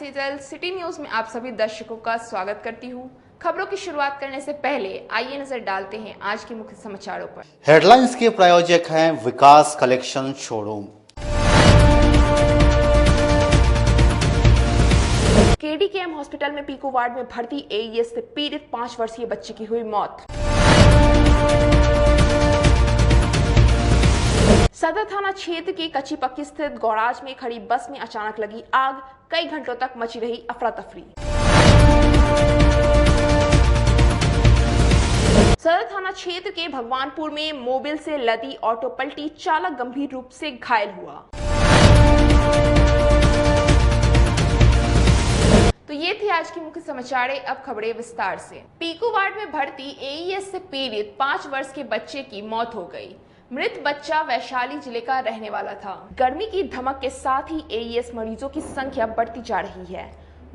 Sejal city news में आप सभी दर्शकों का स्वागत करती हूं। खबरों की शुरुआत करने से पहले आइए नजर डालते हैं आज के मुख्य समाचारों पर। हेडलाइंस के प्रायोजक हैं विकास कलेक्शन शोरूम। केडीकेएम हॉस्पिटल में पीकू वार्ड में भर्ती एईएस से पीड़ित 5 वर्षीय बच्चे की हुई मौत। सदर थाना क्षेत्र के कच्ची पक्की स्थित गौराज में खड़ी बस में अचानक लगी आग, कई घंटों तक मची रही अफरा तफरी। सदर थाना क्षेत्र के भगवानपुर में मोबिल से लदी ऑटो पलटी, चालक गंभीर रूप से घायल हुआ। तो ये थे आज की मुख्य समाचार। अब खबरें विस्तार से। पीकू वार्ड में भर्ती एईएस से पीड़ित 5 वर्ष के बच्चे की मौत हो गई। मृत बच्चा वैशाली जिले का रहने वाला था। गर्मी की धमक के साथ ही एईएस मरीजों की संख्या बढ़ती जा रही है।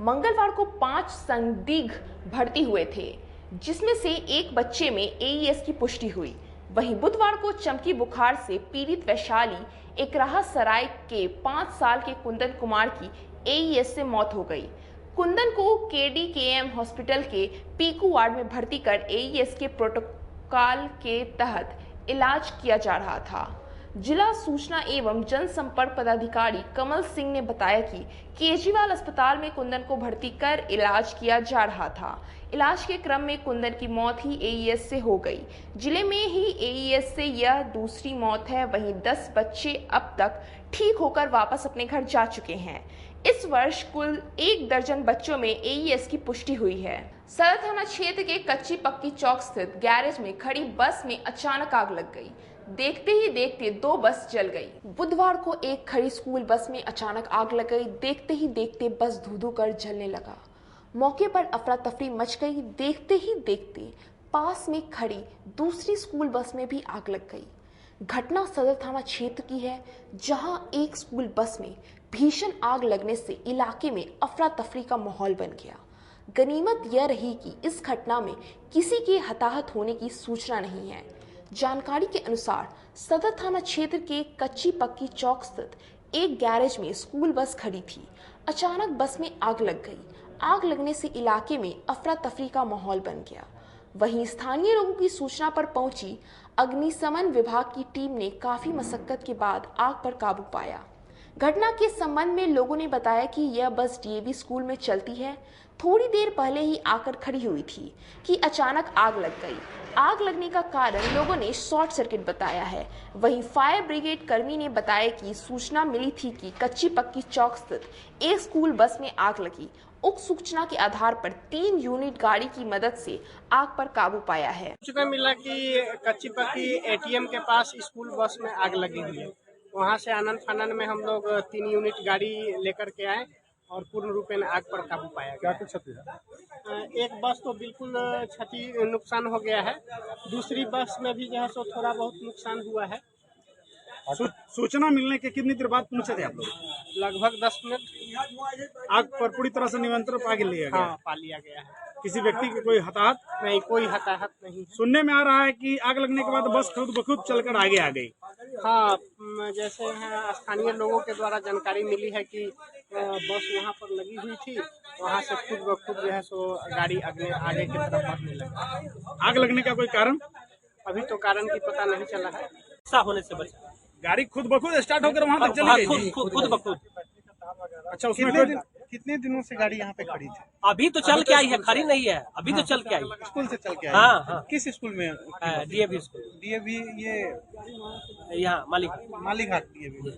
मंगलवार को 5 संदिग्ध भर्ती हुए थे, जिसमें से एक बच्चे में एईएस की पुष्टि हुई। वहीं बुधवार को चमकी बुखार से पीड़ित वैशाली एकराहा सराय के 5 साल के कुंदन कुमार की एईएस से मौत हो गई। कुंदन को केडीकेएम हॉस्पिटल के पीकू वार्ड में भर्ती कर एईएस के प्रोटोकॉल के तहत इलाज किया जा रहा था। जिला सूचना एवं जनसंपर्क पदाधिकारी कमल सिंह ने बताया कि केजरीवाल अस्पताल में कुंदन को भर्ती कर इलाज किया जा रहा था। इलाज के क्रम में कुंदन की मौत ही एईएस से हो गई। जिले में ही एईएस से यह दूसरी मौत है। वहीं 10 बच्चे अब तक ठीक होकर वापस अपने घर जा चुके हैं। इस वर्ष कुल 1 दर्जन बच्चों में एईएस की पुष्टि हुई है। सदर थाना क्षेत्र के कच्ची पक्की चौक स्थित गैरेज में खड़ी बस में अचानक आग लग गई। देखते ही देखते 2 बस जल गई। बुधवार को एक खड़ी स्कूल बस में अचानक आग लग गई। देखते ही देखते बस धू-धू कर जलने लगा। मौके पर अफरा तफरी मच गई। देखते ही देखते पास में खड़ी दूसरी स्कूल बस में भी आग लग गई। घटना सदर थाना क्षेत्र की है, जहां एक स्कूल बस में भीषण आग लगने से इलाके में अफरा तफरी का माहौल बन गया। गनीमत यह रही कि इस घटना में किसी के हताहत होने की सूचना नहीं है। जानकारी के अनुसार सदर थाना क्षेत्र के कच्ची पक्की चौक स्थित एक गैरेज में स्कूल बस खड़ी थी। अचानक बस में आग लग गई। आग लगने से इलाके में अफरा तफरी का माहौल बन गया। वहीं स्थानीय लोगों की सूचना पर पहुंची अग्निशमन विभाग की टीम ने काफी मशक्कत के बाद आग पर काबू पाया। घटना के संबंध में लोगों ने बताया कि यह बस डीएवी स्कूल में चलती है। थोड़ी देर पहले ही आकर खड़ी हुई थी कि अचानक आग लग गई। आग लगने का कारण लोगों ने शॉर्ट सर्किट बताया है। वहीं फायर ब्रिगेड कर्मी ने बताया कि सूचना मिली थी कि कच्ची पक्की चौक स्थित एक स्कूल बस में आग लगी। उक्त सूचना के आधार पर 3 यूनिट गाड़ी की मदद से आग पर काबू पाया है। सूचना मिला कि कच्ची पक्की एटीएम के पास स्कूल बस में आग लगी हुई है। वहां से आनंद फानन में हम लोग 3 यूनिट गाड़ी लेकर के आए और पूर्ण रूप में आग पर काबू पाया गया। क्या क्षति है? एक बस तो बिल्कुल क्षति नुकसान हो गया है। दूसरी बस में भी जो है सो थोड़ा बहुत नुकसान हुआ है। सूचना मिलने के कितनी देर बाद पहुंचे थे आप लोग? लगभग 10 मिनट। आग पर पूरी तरह से नियंत्रण पा लिया गया? हाँ, पा लिया गया है। किसी व्यक्ति की कोई हताहत नहीं? कोई हताहत नहीं। सुनने में आ रहा है कि आग लगने के बाद बस खुद ब खुद चलकर आगे आ गई। हाँ, जैसे यहाँ स्थानीय लोगों के द्वारा जानकारी मिली है कि बस वहाँ पर लगी हुई थी। वहाँ से खुद ब खुद जो है सो गाड़ी आगे की तरफ बढ़ने लगी। आग लगने का कोई कारण अभी तो कारण की पता नहीं चला है। ऐसा होने से बचा। गाड़ी खुद ब खुद स्टार्ट होकर वहाँ तक चली गई? खुद ब खुद। अच्छा, उसमें कितने दिनों से गाड़ी यहाँ पे खड़ी थी? अभी तो चल के आई है, खड़ी नहीं है। अभी तो चल के आई। स्कूल से चल के आई? हाँ। किस स्कूल में? DAV school. डीएवी ये यहाँ मालीघाट डीएवी।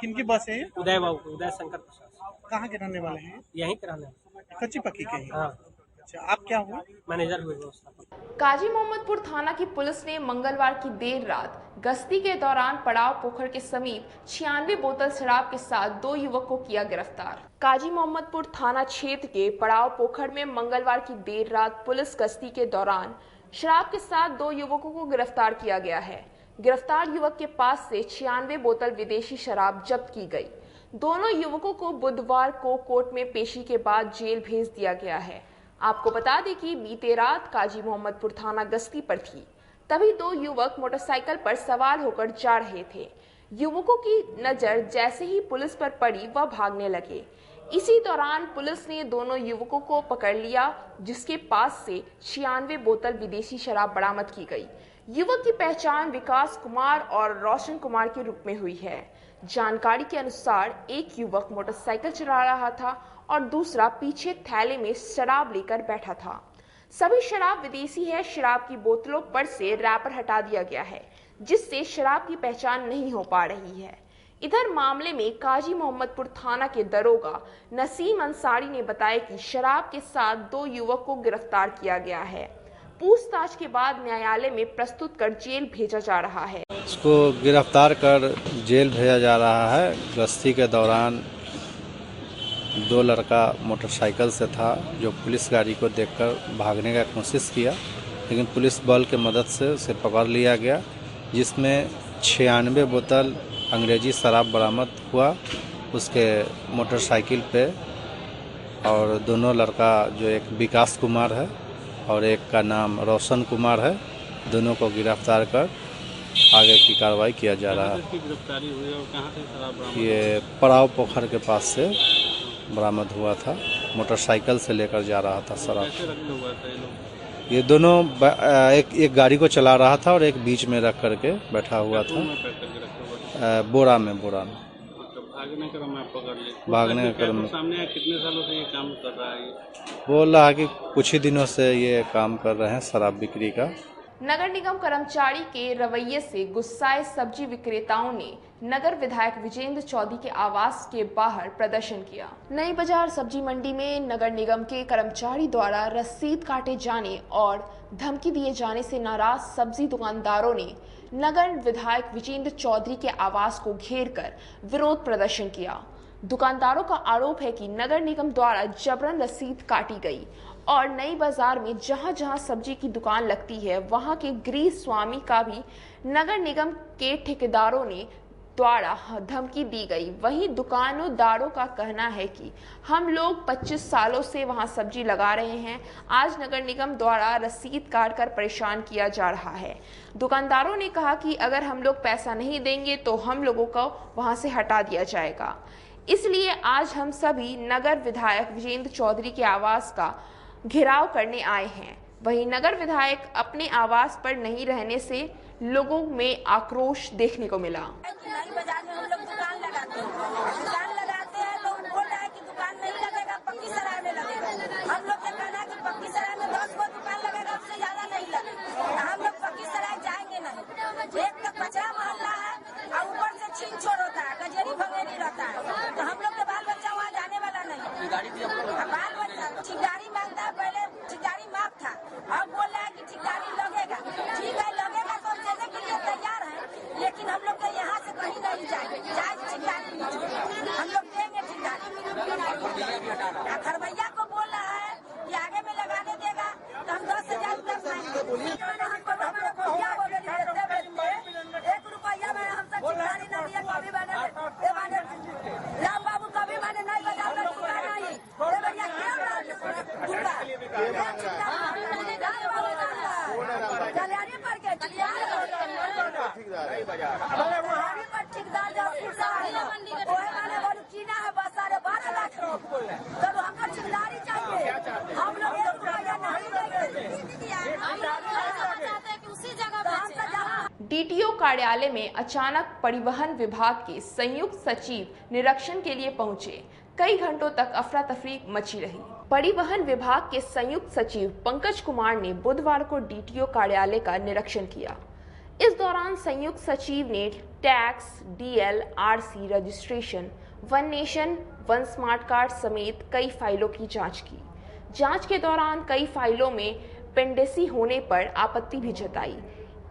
किनकी बस है? उदय बाबू, उदय शंकर प्रसाद। कहाँ के रहने वाले हैं? यहीं के रहने। कच्ची पक्की के ही? हाँ। अच्छा, आप क्या हुआ? मैनेजर हुए व्यवस्था। काजी मोहम्मदपुर थाना की पुलिस ने मंगलवार की देर रात गश्ती के दौरान पड़ाव पोखर के समीप 96 बोतल शराब के साथ 2 युवक को किया गिरफ्तार। काजी मोहम्मदपुर थाना क्षेत्र के पड़ाव पोखर में मंगलवार की देर रात पुलिस गश्ती के दौरान शराब के साथ 2 युवकों को गिरफ्तार किया गया है। गिरफ्तार युवक के पास से 96 बोतल विदेशी शराब जब्त की गई। दोनों युवकों को बुधवार को कोर्ट में पेशी के बाद जेल भेज दिया गया है। आपको बता दें कि बीते रात काजी मोहम्मदपुर थाना गश्ती पर थी, तभी 2 युवक मोटरसाइकिल पर सवार होकर जा रहे थे। युवकों की नजर जैसे ही पुलिस पर पड़ी वह भागने लगे। इसी दौरान पुलिस ने दोनों युवकों को पकड़ लिया, जिसके पास से 96 बोतल विदेशी शराब बरामद की गई। युवक की पहचान विकास कुमार और रोशन कुमार के रूप में हुई है। जानकारी के अनुसार एक युवक मोटरसाइकिल चला रहा था और दूसरा पीछे थैले में शराब लेकर बैठा था। सभी शराब विदेशी है। शराब की बोतलों पर से रैपर हटा दिया गया है, जिससे शराब की पहचान नहीं हो पा रही है। इधर मामले में काजी मोहम्मदपुर थाना के दरोगा नसीम अंसारी ने बताया कि शराब के साथ 2 युवक को गिरफ्तार किया गया है। पूछताछ के बाद न्यायालय में प्रस्तुत कर जेल भेजा जा रहा है। इसको गिरफ्तार कर जेल भेजा जा रहा है। गश्ती के दौरान 2 लड़का मोटरसाइकिल से था, जो पुलिस गाड़ी को देखकर भागने का कोशिश किया, लेकिन पुलिस बल के मदद से उसे पकड़ लिया गया, जिसमें 96 बोतल अंग्रेजी शराब बरामद हुआ उसके मोटरसाइकिल पे। और दोनों लड़का, जो एक विकास कुमार है और एक का नाम रोशन कुमार है, दोनों को गिरफ्तार कर आगे की कार्रवाई किया जा रहा है। गिरफ्तारी हुई और कहाँ से शराब बरामद? ये पड़ाव पोखर के पास से बरामद हुआ था। मोटरसाइकिल से लेकर जा रहा था शराब। कैसे रखे हुआ था ये लोग? ये दोनों एक गाड़ी को चला रहा था और एक बीच में रख करके बैठा हुआ था। बोरा में भागने का क्रम में पकड़ ली। भागने का क्रम में सामने कितने सालों से ये काम कर रहा है? बोल रहा है कि कुछ ही दिनों से ये काम कर रहे हैं शराब बिक्री का। नगर निगम कर्मचारी के रवैये से गुस्साए सब्जी विक्रेताओं ने नगर विधायक विजेंद्र चौधरी के आवास के बाहर प्रदर्शन किया। नई बाजार सब्जी मंडी में नगर निगम के कर्मचारी द्वारा रसीद काटे जाने और धमकी दिए जाने से नाराज सब्जी दुकानदारों ने नगर विधायक विजेंद्र चौधरी के आवास को घेरकर विरोध प्रदर्शन किया। दुकानदारों का आरोप है कि नगर निगम द्वारा जबरन रसीद काटी गई और नई बाजार में जहां जहां सब्जी की दुकान लगती है, वहां के गृह स्वामी का भी नगर निगम के ठेकेदारों ने द्वारा धमकी दी गई। वहीं दुकानदारों का कहना है कि हम लोग 25 सालों से वहां सब्जी लगा रहे हैं, आज नगर निगम द्वारा रसीद काट कर परेशान किया जा रहा है। दुकानदारों ने कहा कि अगर हम लोग पैसा नहीं देंगे तो हम लोगों को वहां से हटा दिया जाएगा। इसलिए आज हम सभी नगर विधायक विजेंद्र चौधरी के आवास का घेराव करने आए हैं। वहीं नगर विधायक अपने आवास पर नहीं रहने से लोगों में आक्रोश देखने को मिला। नई बाजार में हम लोग दुकान लगाते हैं तो बोल रहा है कि दुकान नहीं लगेगा, पक्की सराय में लगेगा। हम लोग का कहना है कि पक्की सराय में 10 को दुकान लगेगा, उससे ज्यादा नहीं लगेगा। हम लोग पक्की सराय जाएंगे नहीं। एक तो कचरा मोहल्ला है और ऊपर से छीन छोड़ होता है, गजेरी भंगेरी रहता है, तो हम लोग के बाल बच्चा वहाँ जाने वाला नहीं। बाल बच्चा ठिकदारी मांगता है, पहले ठिकदारी माफ था, अब बोल रहा है कि ठिकदारी लगेगा। ठीक है, लगेगा तो हम देने के लिए तैयार है, लेकिन हम लोग तो यहाँ से कहीं नहीं जाएंगे। हम लोग देंगे ठिकदारी। खरवैया को बोल रहा है कि आगे में लगाने देगा तो हम 10,000 रुपया फाइन। 1 रुपया में हमसे ठिकदारी न दिया, कभी मैंने राम बाबू कभी मैंने नहीं बजा नहीं डीटीओ कार्यालय में अचानक परिवहन विभाग के संयुक्त सचिव निरीक्षण के लिए पहुंचे। कई घंटों तक अफरा तफरी मची रही। परिवहन विभाग के संयुक्त सचिव पंकज कुमार ने बुधवार को डीटीओ कार्यालय का निरीक्षण किया। इस दौरान संयुक्त सचिव ने tax, DL, RC, registration, one nation, one smart card समेत कई फाइलों की जांच की। जांच के दौरान कई फाइलों में पेंडेसी होने पर आपत्ति भी जताई।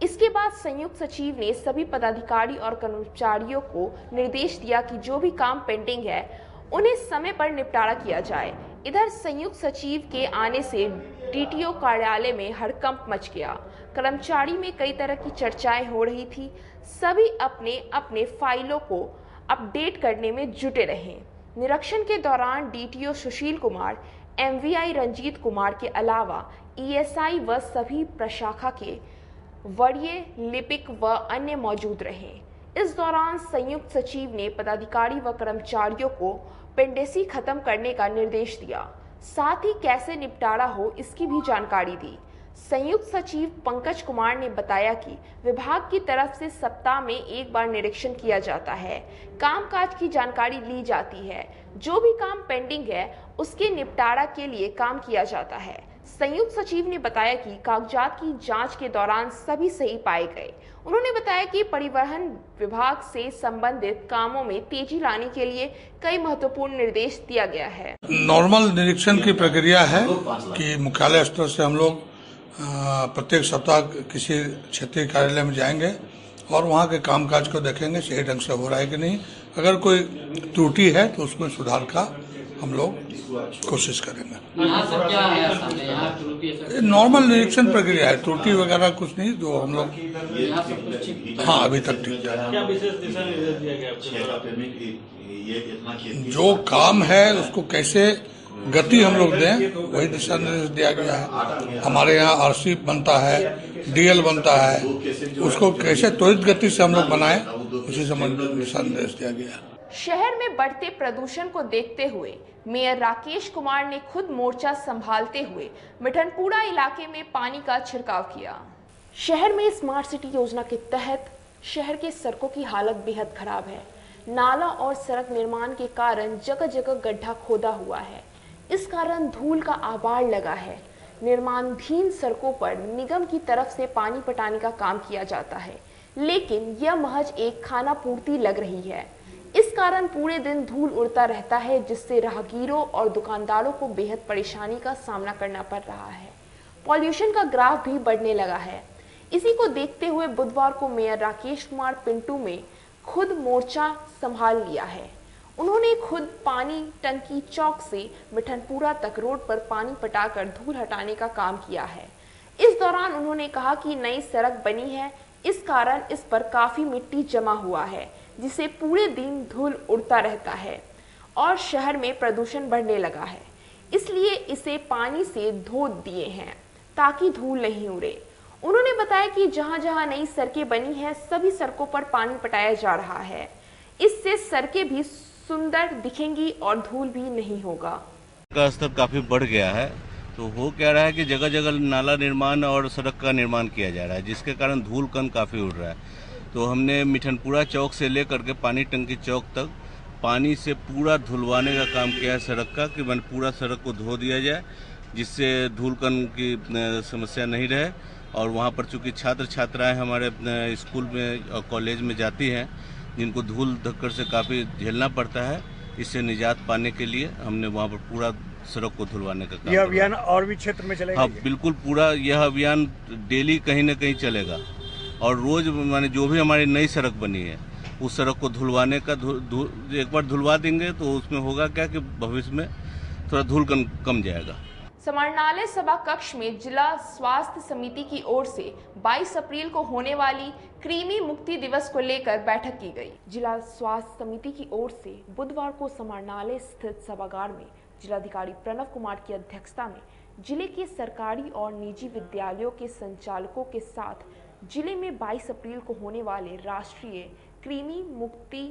इसके बाद संयुक्त सचिव ने सभी पदाधिकारी और कर्मचारियों को निर्देश दिया कि जो भी काम पेंडिंग है उन्हें समय पर निपटारा किया जाए। इधर संयुक्त सचिव के आने से डीटीओ कार्यालय में हड़कंप मच गया। कर्मचारी में कई तरह की चर्चाएं हो रही थी। सभी अपने अपने फाइलों को अपडेट करने में जुटे रहे। निरीक्षण के दौरान डीटीओ सुशील कुमार, एमवीआई रंजीत कुमार के अलावा ईएसआई व सभी प्रशाखा के वरीय लिपिक व अन्य मौजूद रहे। इस दौरान संयुक्त सचिव ने पदाधिकारी व कर्मचारियों को पेंडेसी खत्म करने का निर्देश दिया। साथ ही कैसे निपटारा हो इसकी भी जानकारी दी। संयुक्त सचिव पंकज कुमार ने बताया कि विभाग की तरफ से सप्ताह में एक बार निरीक्षण किया जाता है, कामकाज की जानकारी ली जाती है, जो भी काम पेंडिंग है उसके निपटारा के लिए काम किया जाता है। संयुक्त सचिव ने बताया कि कागजात की जांच के दौरान सभी सही पाए गए। उन्होंने बताया कि परिवहन विभाग से संबंधित कामों में तेजी लाने के लिए कई महत्वपूर्ण निर्देश दिया गया है। नॉर्मल निरीक्षण की प्रक्रिया है कि मुख्यालय स्तर से हम लोग प्रत्येक सप्ताह किसी क्षेत्रीय कार्यालय में जाएंगे और वहाँ के कामकाज को देखेंगे सही ढंग से हो रहा है कि नहीं। अगर कोई त्रुटि है तो उसमें सुधार का हम लोग कोशिश करेंगे। नॉर्मल निरीक्षण प्रक्रिया है, त्रुटि वगैरह कुछ नहीं, जो हम लोग हाँ अभी तक ठीक है। जो काम है उसको कैसे गति हम लोग दें वही दिशा निर्देश दिया गया है। हमारे यहाँ आरसी बनता है, डीएल बनता है, उसको कैसे त्वरित गति से हम लोग बनाएं उसी संबंधित दिशा निर्देश दिया गया है। शहर में बढ़ते प्रदूषण को देखते हुए मेयर राकेश कुमार ने खुद मोर्चा संभालते हुए मिठनपुरा इलाके में पानी का छिड़काव किया। शहर में स्मार्ट सिटी योजना के तहत शहर के सड़कों की हालत बेहद खराब है। नाला और सड़क निर्माण के कारण जगह जगह गड्ढा खोदा हुआ है। इस कारण धूल का आबार लगा है। निर्माणाधीन सड़कों पर निगम की तरफ से पानी पटाने का काम किया जाता है, लेकिन यह महज एक खाना पूर्ति लग रही है। इस कारण पूरे दिन धूल उड़ता रहता है, जिससे राहगीरों और दुकानदारों को बेहद परेशानी का सामना करना पड़ रहा है। पॉल्यूशन का ग्राफ भी बढ़ने लगा है। इसी को देखते हुए बुधवार को मेयर राकेश कुमार पिंटू में खुद मोर्चा संभाल लिया है। उन्होंने खुद पानी टंकी चौक से मिठनपुरा तक रोड पर पानी पटाकर धूल हटाने का काम किया है। इस दौरान उन्होंने कहा कि नई सड़क बनी है, इस कारण इस पर काफी मिट्टी जमा हुआ है, जिससे पूरे दिन धूल उड़ता रहता है और शहर में प्रदूषण बढ़ने लगा है। इसलिए इसे पानी से धो दिए हैं ताकि धूल नहीं उड़े। उन्होंने बताया कि जहां जहां नई सड़कें बनी है सभी सड़कों पर पानी पटाया जा रहा है। इससे सड़कें भी सुंदर दिखेंगी और धूल भी नहीं होगा। का स्तर काफी बढ़ गया है, तो हो क्या रहा है कि जगह जगह नाला निर्माण और सड़क का निर्माण किया जा रहा है, जिसके कारण धूल कण काफी उड़ रहा है। तो हमने मिठनपुरा चौक से लेकर के पानी टंकी चौक तक पानी से पूरा धुलवाने का काम किया है सड़क का, कि मैंने पूरा सड़क को धो दिया जाए, जिससे धूल कण की समस्या नहीं रहे। और वहाँ पर चूंकि छात्र छात्राएं हमारे स्कूल में और कॉलेज में जाती हैं, जिनको धूल धक्कर से काफ़ी झेलना पड़ता है, इससे निजात पाने के लिए हमने वहाँ पर पूरा सड़क को धुलवाने का काम। यह अभियान और भी क्षेत्र में चलेगा? हाँ बिल्कुल, पूरा यह अभियान डेली कहीं न कहीं चलेगा और रोज माने जो भी हमारी नई सड़क बनी है उस सड़क को धुलवाने का एक बार धुलवा देंगे तो उसमें होगा क्या कि भविष्य में थोड़ा धूल कम जाएगा। समाहरणालय सभा कक्ष में जिला स्वास्थ्य समिति की ओर से 22 अप्रैल को होने वाली कृमि मुक्ति दिवस को लेकर बैठक की गई। जिला स्वास्थ्य समिति की ओर से बुधवार को समाहरणालय स्थित सभागार में जिलाधिकारी प्रणव कुमार की अध्यक्षता में जिले के सरकारी और निजी विद्यालयों के संचालकों के साथ जिले में 22 अप्रैल को होने वाले राष्ट्रीय कृमि मुक्ति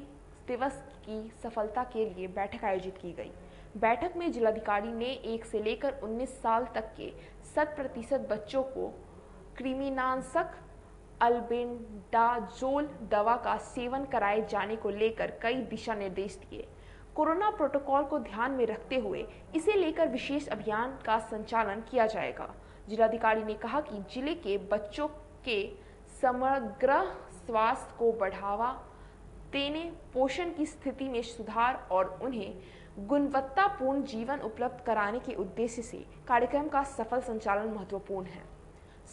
दिवस की सफलता के लिए बैठक आयोजित की गई। बैठक में जिलाधिकारी ने 1 से लेकर 19 साल तक के 100% बच्चों को कृमिनाशक अल्बेंडाजोल दवा का सेवन कराए जाने को लेकर कई दिशा निर्देश दिए। कोरोना प्रोटोकॉल को ध्यान में रखते हुए इसे लेकर विशेष अभियान का संचालन किया जाएगा। जिलाधिकारी ने कहा कि जिले के बच्चों के समग्र स्वास्थ्य को बढ़ावा देने, पोषण की स्थिति में सुधार और उन्हें गुणवत्तापूर्ण जीवन उपलब्ध कराने के उद्देश्य से कार्यक्रम का सफल संचालन महत्वपूर्ण है।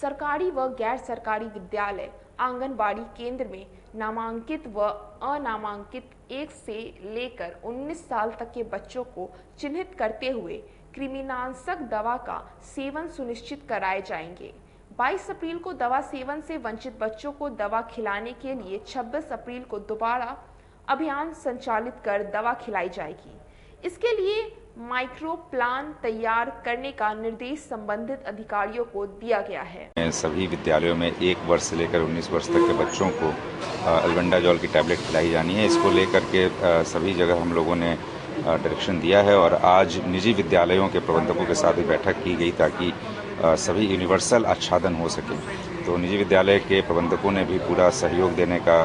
सरकारी व गैर सरकारी विद्यालय, आंगनबाड़ी केंद्र में नामांकित व अनामांकित 1 से लेकर 19 साल तक के बच्चों को चिन्हित करते हुए कृमिनाशक दवा का सेवन सुनिश्चित कराए जाएंगे। 22 अप्रैल को दवा सेवन से वंचित बच्चों को दवा खिलाने के लिए 26 अप्रैल को दोबारा अभियान संचालित कर दवा खिलाई जाएगी। इसके लिए माइक्रो प्लान तैयार करने का निर्देश संबंधित अधिकारियों को दिया गया है। सभी विद्यालयों में 1 वर्ष से लेकर 19 वर्ष तक के बच्चों को अल्बेंडाजोल की टैबलेट खिलाई जानी है। इसको लेकर के सभी जगह हम लोगों ने डायरेक्शन दिया है और आज निजी विद्यालयों के प्रबंधकों के साथ भी बैठक की गई ताकि सभी यूनिवर्सल आच्छादन हो सके। तो निजी विद्यालय के प्रबंधकों ने भी पूरा सहयोग देने का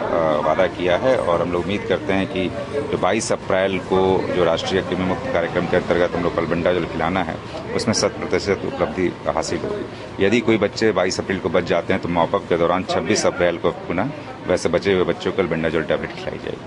वादा किया है और हम लोग उम्मीद करते हैं कि जो 22 अप्रैल को जो राष्ट्रीय कृमि मुक्त कार्यक्रम के अंतर्गत हम लोग कलबंडा जल पिलाना है उसमें 100% उपलब्धि हासिल होगी। यदि कोई बच्चे 22 अप्रैल को बच जाते हैं तो मॉपअप के दौरान 26 अप्रैल को पुनः वैसे बचे हुए बच्चों को कलबंडा जल टैबलेट खिलाई जाएगी।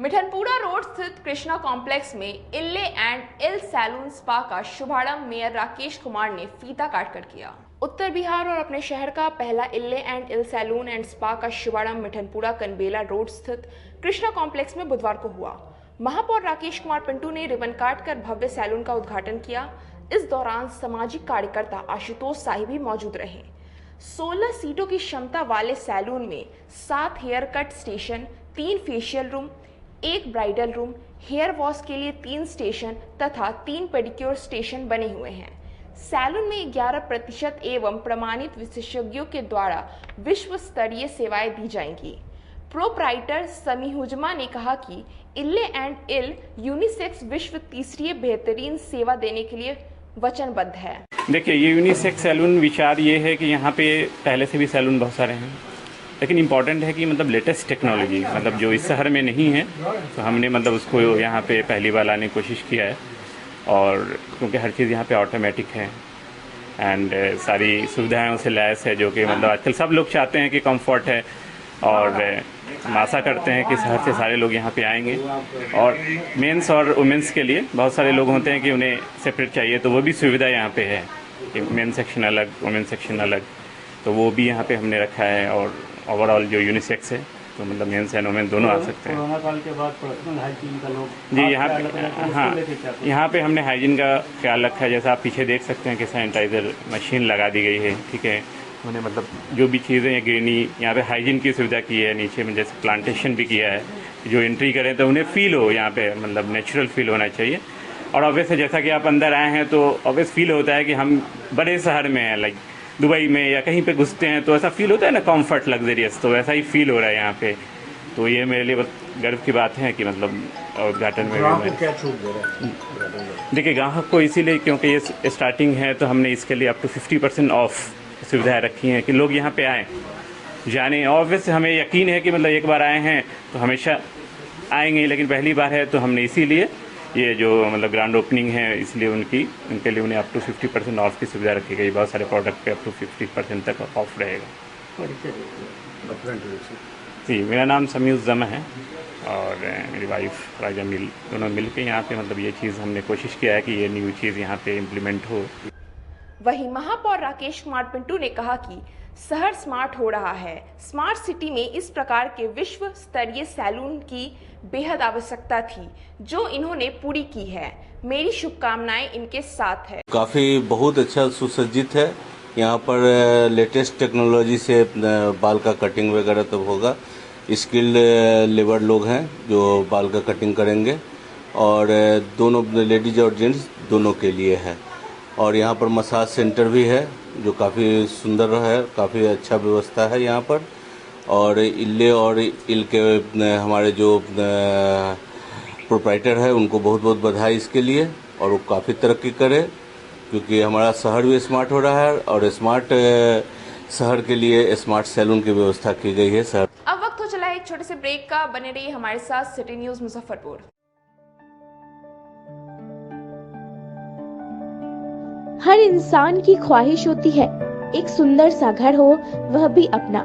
मिठनपुरा रोड स्थित कृष्णा कॉम्प्लेक्स में इल्ले एंड इल सैलून स्पा का शुभारंभ मेयर राकेश कुमार ने फीता काटकर किया। उत्तर बिहार और अपने शहर का पहला इल्ले एंड इल सैलून एंड स्पा का शुभारंभ मिठनपुरा कनबेला रोड स्थित कृष्णा कॉम्प्लेक्स में बुधवार को हुआ। महापौर राकेश कुमार पिंटू ने रिबन काटकर भव्य सैलून का उद्घाटन किया। इस दौरान सामाजिक कार्यकर्ता आशुतोष साही भी मौजूद रहे। 16 सीटों की क्षमता वाले सैलून में 7 hair cut station, 3 facial room, 1 bridal room, hair wash के लिए 3 स्टेशन तथा 3 पेडिक्योर स्टेशन बने हुए हैं। सैलून में 11% एवं प्रमाणित विशेषज्ञों के द्वारा विश्व स्तरीय सेवाएं दी जाएंगी। प्रोप्राइटर समी हुजमा ने कहा कि इल्ले एंड इल यूनिसेक्स विश्व तीसरी बेहतरीन सेवा देने के लिए वचनबद्ध है। देखिए, ये यूनिसेक्स सैलून विचार ये है कि यहाँ पे पहले से भी सैलून बहुत सारे हैं, लेकिन इम्पॉर्टेंट है कि मतलब लेटेस्ट टेक्नोलॉजी मतलब जो इस शहर में नहीं है तो हमने मतलब उसको यहाँ पे पहली बार लाने की कोशिश किया है। और क्योंकि हर चीज़ यहाँ पे ऑटोमेटिक है एंड सारी सुविधाएं से लैस है, जो कि मतलब आजकल सब लोग चाहते हैं कि कंफर्ट है। और हम आशा करते हैं कि शहर से सारे लोग यहाँ पे आएंगे। और मेंस और वुमेंस के लिए बहुत सारे लोग होते हैं कि उन्हें सेपरेट चाहिए, तो वो भी सुविधा यहाँ पे है कि मेन सेक्शन अलग, वुमेन सेक्शन अलग, तो वो भी यहाँ पे हमने रखा है। और ओवरऑल जो यूनिसेक्स है तो मतलब मेंस एंड वुमेन दोनों आ सकते हैं। कोरोना काल के बाद पर्सनल हाइजीन का लोग जी यहाँ पे हमने हाइजीन का ख्याल रखा है। जैसा आप पीछे देख सकते हैं कि सैनिटाइज़र मशीन लगा दी गई है, ठीक है। उन्होंने मतलब जो भी चीज़ें ग्रीनी यहाँ पे हाइजीन की सुविधा की है, नीचे में जैसे प्लांटेशन भी किया है, जो एंट्री करें तो उन्हें फील हो यहाँ पे मतलब नेचुरल फील होना चाहिए। और ऑब्वियसली जैसा कि आप अंदर आए हैं तो ऑब्वियस फील होता है कि हम बड़े शहर में हैं, लाइक दुबई में या कहीं पे घुसते हैं तो ऐसा फील होता है ना, कंफर्ट, लग्जरियस, तो वैसा ही फील हो रहा है यहाँ पे। तो ये मेरे लिए बहुत गर्व की बात है कि मतलब उद्घाटन में क्या छूट दे रहा है? देखिए, ग्राहक को इसीलिए क्योंकि ये स्टार्टिंग है तो हमने इसके लिए अप टू 50% ऑफ सुविधाएं रखी हैं कि लोग यहाँ पे आएँ, जाने। ऑब्वियस हमें यकीन है कि मतलब एक बार आए हैं तो हमेशा आएंगे, लेकिन पहली बार है तो हमने इसीलिए ये जो मतलब ग्रैंड ओपनिंग है इसलिए उनके लिए उन्हें अप टू 50% ऑफ की सुविधा रखी गई। बहुत सारे प्रोडक्ट पे अप टू 50% तक ऑफ रहेगा। जी, मेरा नाम समी उज़्ज़मा है और मेरी वाइफ राजा मिल, दोनों मिल के यहाँ पे मतलब ये चीज़ हमने कोशिश किया है कि ये न्यू चीज़ यहाँ पे इम्प्लीमेंट हो। वहीं महापौर राकेश कुमार पिंटू ने कहा कि शहर स्मार्ट हो रहा है। स्मार्ट सिटी में इस प्रकार के विश्व स्तरीय सैलून की बेहद आवश्यकता थी, जो इन्होंने पूरी की है। मेरी शुभकामनाएं इनके साथ है। काफ़ी बहुत अच्छा सुसज्जित है। यहाँ पर लेटेस्ट टेक्नोलॉजी से बाल का कटिंग वगैरह तब होगा। स्किल्ड लेबर लोग हैं जो बाल का कटिंग करेंगे और दोनों लेडीज और जेंट्स दोनों के लिए है। और यहाँ पर मसाज सेंटर भी है जो काफ़ी सुंदर है, काफ़ी अच्छा व्यवस्था है यहाँ पर। और इल्ले और इल के हमारे जो प्रोप्राइटर है उनको बहुत बहुत बधाई इसके लिए, और वो काफ़ी तरक्की करे क्योंकि हमारा शहर भी स्मार्ट हो रहा है और स्मार्ट शहर के लिए स्मार्ट सैलून की व्यवस्था की गई है। शहर अब वक्त हो चला एक छोटे से ब्रेक का। बने रहिए हमारे साथ सिटी न्यूज मुजफ्फरपुर। हर इंसान की ख्वाहिश होती है एक सुंदर सा घर हो, वह भी अपना।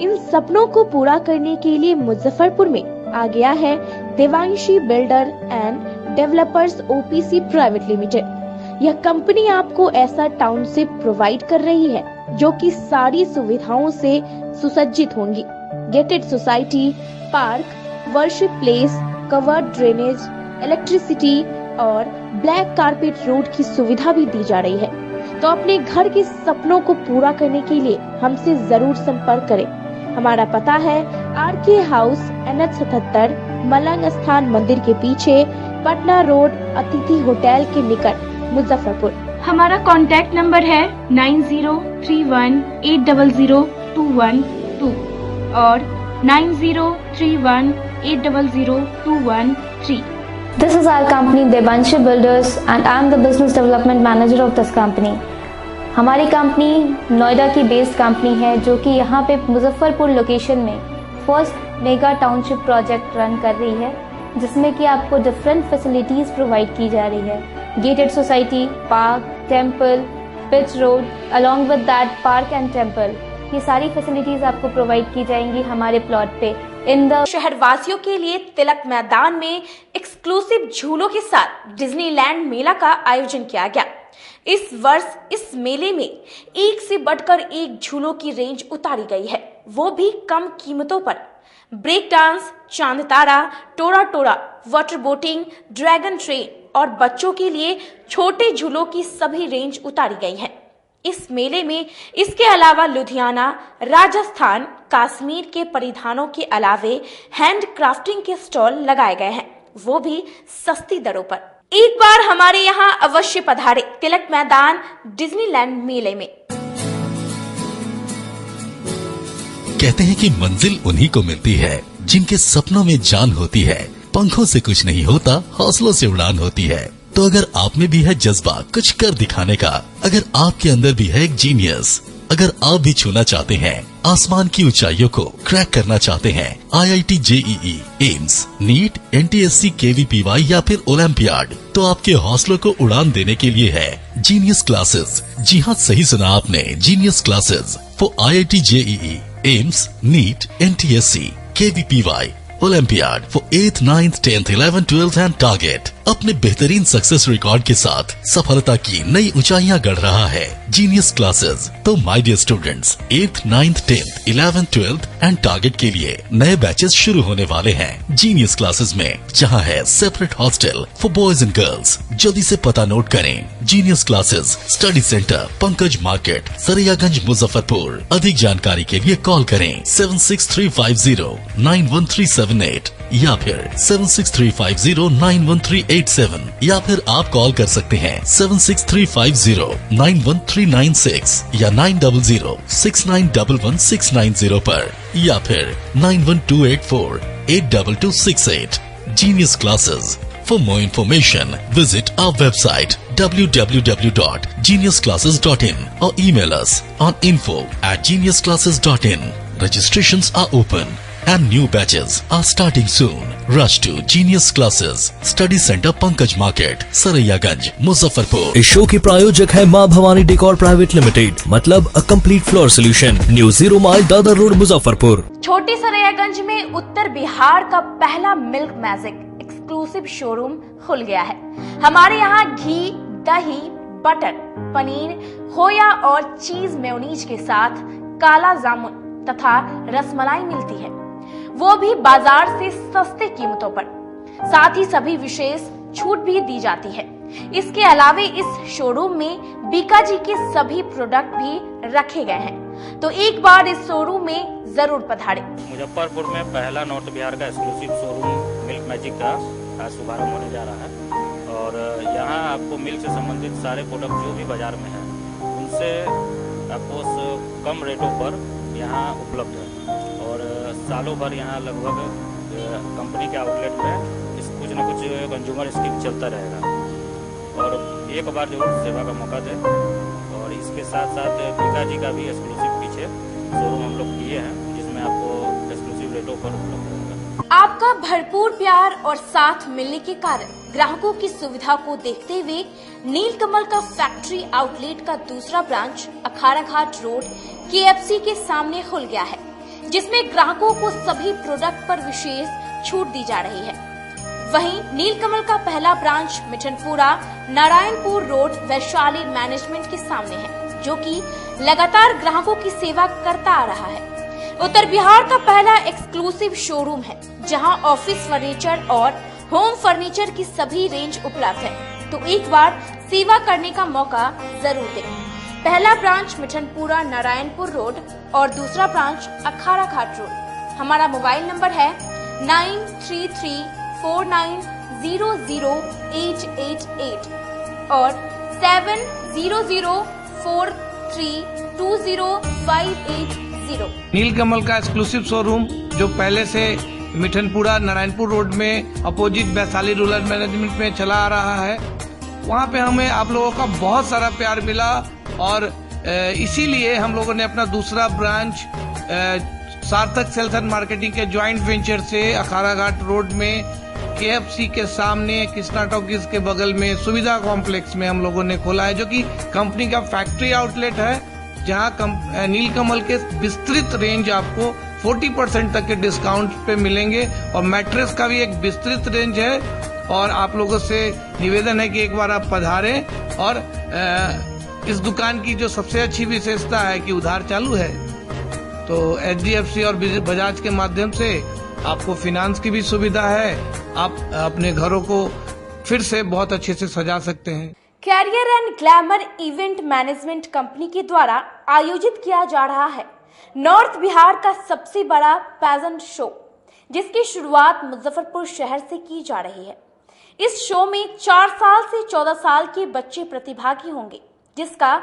इन सपनों को पूरा करने के लिए मुजफ्फरपुर में आ गया है Devanshi builder and developers OPC private limited. यह कंपनी आपको ऐसा टाउनशिप प्रोवाइड कर रही है जो कि सारी सुविधाओं से सुसज्जित होंगी। Gated society, park, worship place, covered drainage, electricity और ब्लैक कारपेट रोड की सुविधा भी दी जा रही है। तो अपने घर के सपनों को पूरा करने के लिए हमसे जरूर संपर्क करें। हमारा पता है आरके हाउस, NH 77, मलंग स्थान मंदिर के पीछे, पटना रोड, अतिथि होटल के निकट, मुजफ्फरपुर। हमारा कॉन्टैक्ट नंबर है 9031800212 और 9031800213। This is our company Devanshi Builders and I am the business development manager of this company. हमारी कंपनी नोएडा की बेस्ड कंपनी है जो कि यहाँ पे मुजफ्फरपुर लोकेशन में first mega township project run कर रही है, जिसमें कि आपको डिफरेंट फैसिलिटीज़ प्रोवाइड की जा रही है। Gated society, park, temple, pitch road, along with that park and temple, ये सारी फैसिलिटीज़ आपको प्रोवाइड की जाएंगी हमारे प्लॉट पे। शहरवासियों के लिए तिलक मैदान में एक्सक्लूसिव झूलों के साथ डिज्नीलैंड मेला का आयोजन किया गया। इस वर्ष इस मेले में एक से बढ़कर एक झूलों की रेंज उतारी गई है, वो भी कम कीमतों पर। ब्रेक डांस, चांद तारा, टोरा टोरा, वाटर बोटिंग, ड्रैगन ट्रेन और बच्चों के लिए छोटे झूलों की सभी रेंज उतारी गई है। इस मेले में इसके अलावा लुधियाना, राजस्थान, कश्मीर के परिधानों के अलावे हैंड क्राफ्टिंग के स्टॉल लगाए गए हैं, वो भी सस्ती दरों पर। एक बार हमारे यहाँ अवश्य पधारे तिलक मैदान डिज्नीलैंड मेले में। कहते हैं कि मंजिल उन्हीं को मिलती है जिनके सपनों में जान होती है। पंखों से कुछ नहीं होता, हौसलों से उड़ान होती है। तो अगर आप में भी है जज्बा कुछ कर दिखाने का, अगर आपके अंदर भी है एक जीनियस, अगर आप भी छूना चाहते हैं आसमान की ऊंचाइयों को, क्रैक करना चाहते हैं IIT JEE, AIIMS, NEET, NTSC, KVPY या फिर ओलंपियाड, तो आपके हौसलों को उड़ान देने के लिए है जीनियस क्लासेस। जी हाँ, सही सुना आपने, genius classes for IIT JEE, AIIMS, NEET, NTSC, KVPY, Olympiad for 8th, 9th, 10th, 11th, 12th and target. अपने बेहतरीन सक्सेस रिकॉर्ड के साथ सफलता की नई ऊंचाइयां गढ़ रहा है जीनियस क्लासेस। तो my dear students, 8th, 9th, 10th, 11th, 12th and target के लिए नए बैचेस शुरू होने वाले हैं जीनियस क्लासेस में, जहां है separate hostel for boys and girls. जल्दी से पता नोट करें, genius classes, study centre, Pankaj market, Saraiyaganj, Muzaffarpur. अधिक जानकारी के लिए कॉल करें 763509138 या फिर 763509138 या फिर आप कॉल कर सकते हैं 76350913996 या 9006911690 पर या फिर 9128482268। Genius Classes. For more information, visit our website www.geniusclasses.in or email us on info@geniusclasses.in. Registrations are open and new batches are starting soon. Rush to Genius Classes, Study Center, Pankaj Market, Saraiyaganj, Muzaffarpur. इस show के प्रायोजक है माँ Bhavani decor private limited, मतलब a complete floor solution, new 0 mile Dadar road, Muzaffarpur. छोटी सरैयागंज में उत्तर बिहार का पहला मिल्क मैजिक एक्सक्लूसिव शोरूम खुल गया है। हमारे यहाँ घी, दही, बटर, पनीर, खोया और चीज मेयोनीज के साथ काला जामुन तथा रसमलाई मिलती है, वो भी बाजार से सस्ते कीमतों पर। साथ ही सभी विशेष छूट भी दी जाती है। इसके अलावे इस शोरूम में बीकाजी के सभी प्रोडक्ट भी रखे गए हैं, तो एक बार इस शोरूम में जरूर पधारें। मुजफ्फरपुर में पहला नॉर्थ बिहार का एक्सक्लूसिव शोरूम मिल्क मैजिक का आज शुभारंभ होने जा रहा है और यहाँ आपको मिल्क से संबंधित सारे प्रोडक्ट जो भी बाजार में हैं उनसे आपको कम रेटों पर यहाँ उपलब्ध है और सालों भर यहाँ लगभग कंपनी के आउटलेट में कुछ न कुछ कंज्यूमर स्कीम चलता रहेगा और एक बार जरूर सेवा का मौका दें। और इसके साथ साथ बीकाजी का भी एक्सक्लूसिव पीछे शोरूम हम लोग किए हैं, जिसमें आपको एक्सक्लूसिव रेटों पर उपलब्ध रहेगा। आपका भरपूर प्यार और साथ मिलने के कारण ग्राहकों की सुविधा को देखते हुए नीलकमल का फैक्ट्री आउटलेट का दूसरा ब्रांच अखाड़ा घाट रोड KFC के सामने खुल गया है, जिसमें ग्राहकों को सभी प्रोडक्ट पर विशेष छूट दी जा रही है। वहीं नीलकमल का पहला branch Mithanpura Narayanpur road Vaishali management के सामने है, जो कि लगातार ग्राहकों की सेवा करता आ रहा है। उत्तर बिहार का पहला एक्सक्लूसिव शोरूम है, जहां ऑफिस फर्नीचर और होम फर्नीचर की सभी रेंज उपलब्ध है, तो एक बार सेवा करने का मौका जरूर दें। पहला ब्रांच मिठनपुरा नारायणपुर रोड और दूसरा ब्रांच अखाड़ा घाट रोड। हमारा मोबाइल नंबर है 9334900888 और 7004320580। नीलकमल का एक्सक्लूसिव शोरूम जो पहले से मिठनपुरा नारायणपुर रोड में अपोजिट वैशाली रूरल मैनेजमेंट में चला आ रहा है। वहाँ पे हमें आप लोगों का बहुत सारा प्यार मिला और इसीलिए हम लोगों ने अपना दूसरा ब्रांच सार्थक सेल्स एंड मार्केटिंग के ज्वाइंट वेंचर से अखाड़ा घाट रोड में KFC के सामने कृष्णा टॉकीज के बगल में सुविधा कॉम्प्लेक्स में हम लोगों ने खोला है, जो कि कंपनी का फैक्ट्री आउटलेट है, जहां नीलकमल के विस्तृत रेंज आपको 40% तक के डिस्काउंट पे मिलेंगे और मैट्रेस का भी एक विस्तृत रेंज है। और आप लोगों से निवेदन है कि एक बार आप पधारें और इस दुकान की जो सबसे अच्छी विशेषता है कि उधार चालू है, तो HDFC और बजाज के माध्यम से आपको फाइनेंस की भी सुविधा है। आप अपने घरों को फिर से बहुत अच्छे से सजा सकते हैं। Career and glamour event management company के द्वारा आयोजित किया जा रहा है नॉर्थ बिहार का सबसे बड़ा पैजेंट शो, जिसकी शुरुआत मुजफ्फरपुर शहर से की जा रही है। इस शो में 4 साल से 14 साल के बच्चे प्रतिभागी होंगे, जिसका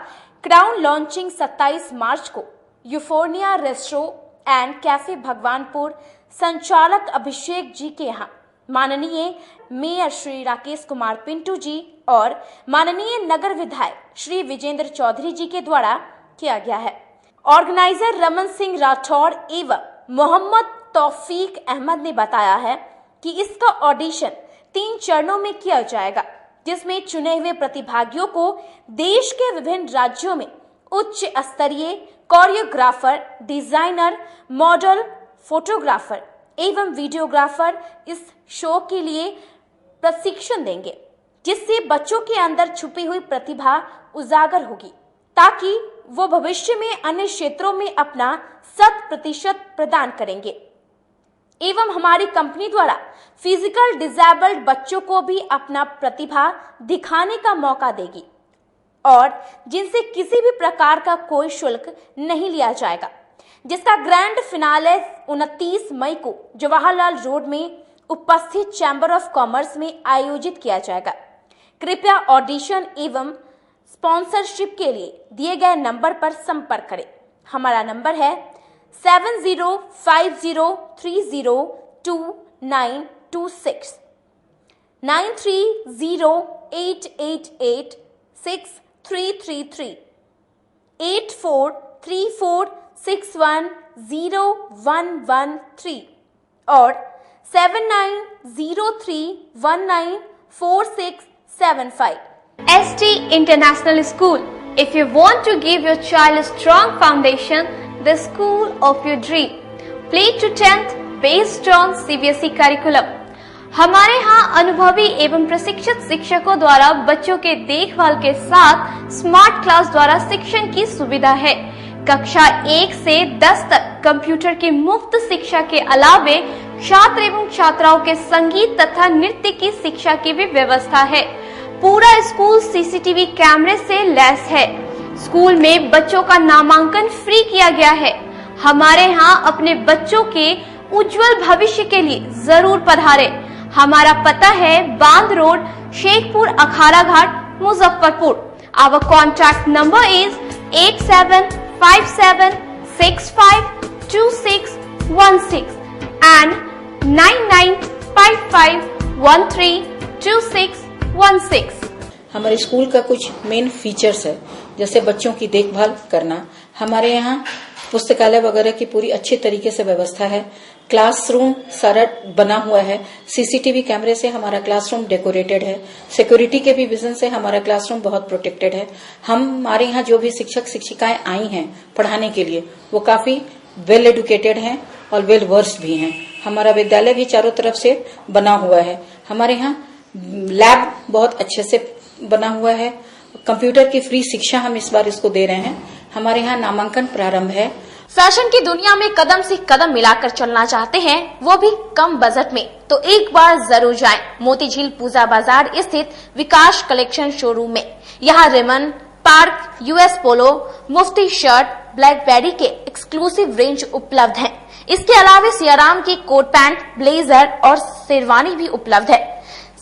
क्राउन लॉन्चिंग 27 मार्च को यूफोर्निया रेस्टोरेंट एंड कैफे भगवानपुर संचालक अभिषेक जी के यहाँ माननीय मेयर श्री राकेश कुमार पिंटू जी और माननीय नगर विधायक श्री विजेंद्र चौधरी जी के द्वारा किया गया है। ऑर्गेनाइजर रमन सिंह राठौड़ एवं मोहम्मद तौफीक अहमद ने बताया है कि इसका ऑडिशन 3 चरणों में किया जाएगा, जिसमें चुने हुए प्रतिभागियों को देश के विभिन्न राज्यों में उच्च स्तरीय कोरियोग्राफर, डिजाइनर, मॉडल, फोटोग्राफर एवं वीडियोग्राफर इस शो के लिए प्रशिक्षण देंगे, जिससे बच्चों के अंदर छुपी हुई प्रतिभा उजागर होगी, ताकि वो भविष्य में अन्य क्षेत्रों में अपना 100% प्रदान करेंगे। एवं हमारी कंपनी द्वारा फिजिकल डिसेबल्ड बच्चों को भी अपना प्रतिभा दिखाने का मौका देगी और जिनसे किसी भी प्रकार का कोई शुल्क नहीं लिया जाएगा, जिसका ग्रैंड फिनाले 29 मई को जवाहरलाल रोड में उपस्थित चैम्बर ऑफ कॉमर्स में आयोजित किया जाएगा। कृपया ऑडिशन एवं स्पॉन्सरशिप के लिए दिए गए नंबर पर संपर्क करें। हमारा नंबर है 7050302926 9308886333 8434610113 और 7903194675। ST International School. If you want to give your child a strong foundation, the school of your dream. Play to 10th based on CBSE curriculum. हमारे यहाँ अनुभवी एवं प्रशिक्षित शिक्षकों द्वारा बच्चों के देखभाल के साथ स्मार्ट क्लास द्वारा शिक्षण की सुविधा है। कक्षा 1 से 10 तक कंप्यूटर की मुफ्त शिक्षा के अलावे छात्र एवं छात्राओं के संगीत तथा नृत्य की शिक्षा की भी व्यवस्था है। पूरा स्कूल CCTV कैमरे से लैस है। स्कूल में बच्चों का नामांकन फ्री किया गया है। हमारे यहाँ अपने बच्चों के उज्जवल भविष्य के लिए जरूर पधारें। हमारा पता है बांध road, Shekhpur, Akhara Ghat, Muzaffarpur. Our contact number is 8757652616 and 9955132616। हमारे स्कूल का कुछ मेन फीचर्स है, जैसे बच्चों की देखभाल करना। हमारे यहाँ पुस्तकालय वगैरह की पूरी अच्छी तरीके से व्यवस्था है। क्लासरूम सारा बना हुआ है। CCTV कैमरे से हमारा क्लासरूम डेकोरेटेड है। सिक्योरिटी के भी विजन से हमारा क्लासरूम बहुत प्रोटेक्टेड है। हमारे यहाँ जो भी शिक्षक शिक्षिकाएं आई हैं पढ़ाने के लिए, वो काफी वेल एडुकेटेड हैं और वेल वर्स्ड भी हैं। हमारा विद्यालय भी चारों तरफ से बना हुआ है। हमारे यहाँ लैब बहुत अच्छे से बना हुआ है। कंप्यूटर की फ्री शिक्षा हम इस बार इसको दे रहे हैं। हमारे यहाँ नामांकन प्रारंभ है। फैशन की दुनिया में कदम से कदम मिलाकर चलना चाहते हैं, वो भी कम बजट में, तो एक बार जरूर जाएं मोतीझील पूजा बाजार स्थित विकास कलेक्शन शोरूम में। यहाँ रेमन, पार्क, US पोलो, मुफ्ती शर्ट, ब्लैकबेरी के एक्सक्लूसिव रेंज उपलब्ध हैं। इसके अलावा सियाराम के कोट पैंट, ब्लेजर और शेरवानी भी उपलब्ध है।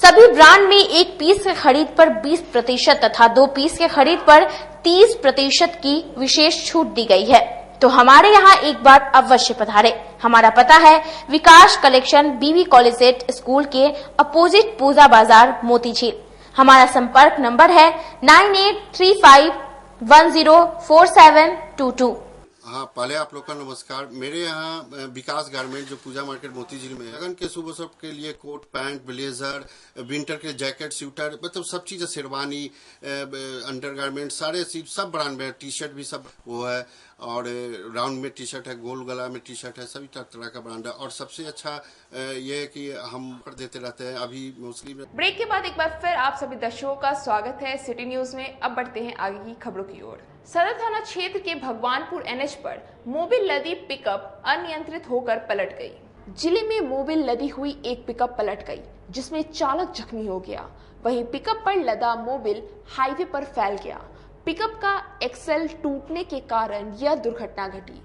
सभी ब्रांड में 1 पीस के खरीद पर 20% तथा 2 पीस के खरीद पर 30% की विशेष छूट दी गई है। तो हमारे यहाँ एक बार अवश्य पधारे। हमारा पता है विकास कलेक्शन बीवी कॉलेजेट स्कूल के अपोजिट पूजा बाजार मोतीझील। हमारा संपर्क नंबर है 9835104722। हाँ, पहले आप लोग का नमस्कार। मेरे यहाँ विकास गारमेंट जो पूजा मार्केट मोतीझील में है, लगन के शुभ अवसर के लिए कोट पैंट, ब्लेजर, विंटर के जैकेट, स्वेटर, मतलब सब चीज़, शेरवानी, अंडर गारमेंट, सारे सब ब्रांड में, टी शर्ट भी सब वो है, और राउंड में टी शर्ट है, गोल गला में टी शर्ट है, सभी तरह का ब्रांड है। और सबसे अच्छा ये है कि हम कर देते रहते हैं। अभी मोस्टली ब्रेक के बाद एक बार फिर आप सभी दर्शकों का स्वागत है सिटी न्यूज में। अब बढ़ते हैं आगे की खबरों की ओर। सदर थाना क्षेत्र के भगवानपुर एनएच पर मोबिल लदी पिकअप अनियंत्रित होकर पलट गई। जिले में मोबिल लदी हुई एक पिकअप पलट गई, जिसमें चालक जख्मी हो गया। वहीं पिकअप पर लदा मोबिल हाईवे पर फैल गया। पिकअप का एक्सेल टूटने के कारण यह दुर्घटना घटी।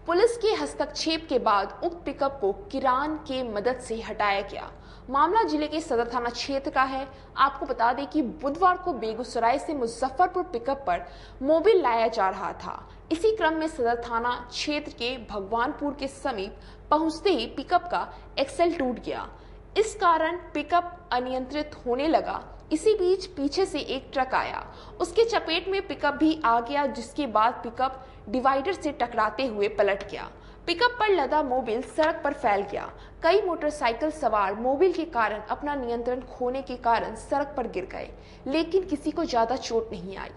पुलिस के हस्तक्षेप के बाद उक्त पिकअप को किरान के मदद से हटाया गया। मामला जिले के सदर थाना क्षेत्र का है। आपको बता दें कि बुधवार को बेगूसराय से मुजफ्फरपुर पिकअप पर मोबिल लाया जा रहा था। इसी क्रम में सदर थाना क्षेत्र के भगवानपुर के समीप पहुंचते ही पिकअप का एक्सेल टूट गया। इस कारण पिकअप अनियंत्रित होने लगा। इसी बीच पीछे से एक ट्रक आया, उसके चपेट में पिकअप भी आ गया, जिसके बाद पिकअप डिवाइडर से टकराते हुए पलट गया। पिकअप पर लदा मोबिल सड़क पर फैल गया। कई मोटरसाइकिल सवार मोबिल के कारण अपना नियंत्रण खोने के कारण सड़क पर गिर गए, लेकिन किसी को ज्यादा चोट नहीं आई।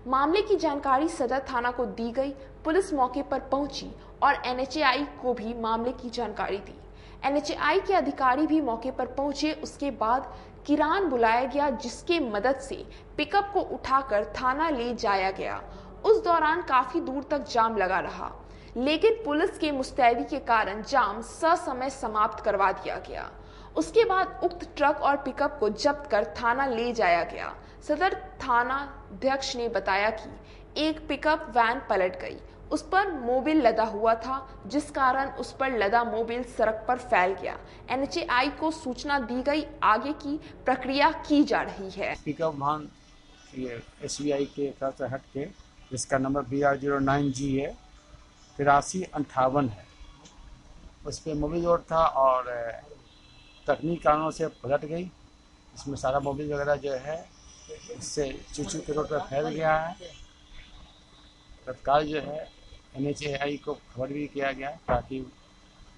मामले की जानकारी सदर थाना को दी गई। पुलिस मौके पर पहुंची और एनएचएआई को भी मामले की जानकारी दी। एनएचएआई के अधिकारी भी मौके पर पहुंचे। उसके बाद किरान बुलाया गया, जिसके मदद से पिकअप को उठाकर थाना ले जाया गया। उस दौरान काफी दूर तक जाम लगा रहा, लेकिन पुलिस के मुस्तैदी के कारण जाम ससमय समाप्त करवा दिया गया। उसके बाद उक्त ट्रक और पिकअप को जब्त कर थाना ले जाया गया। सदर थाना अध्यक्ष ने बताया कि एक पिकअप वैन पलट गई, उस पर मोबिल लदा हुआ था, जिस कारण उस पर लदा मोबिल सड़क पर फैल गया। एनएचएआई को सूचना दी गई, आगे की प्रक्रिया की जा रही है। पिकअप वाहन SBI के से हट के, जिसका नंबर BR09G है 8358 है, उस पर मोबिल लोड था और तकनीकी कारणों से पलट गई। इसमें सारा मोबिल वगैरह जो है इससे चूचू के रोड पर फैल गया है। तत्काल जो है NHAI को खबर भी किया गया ताकि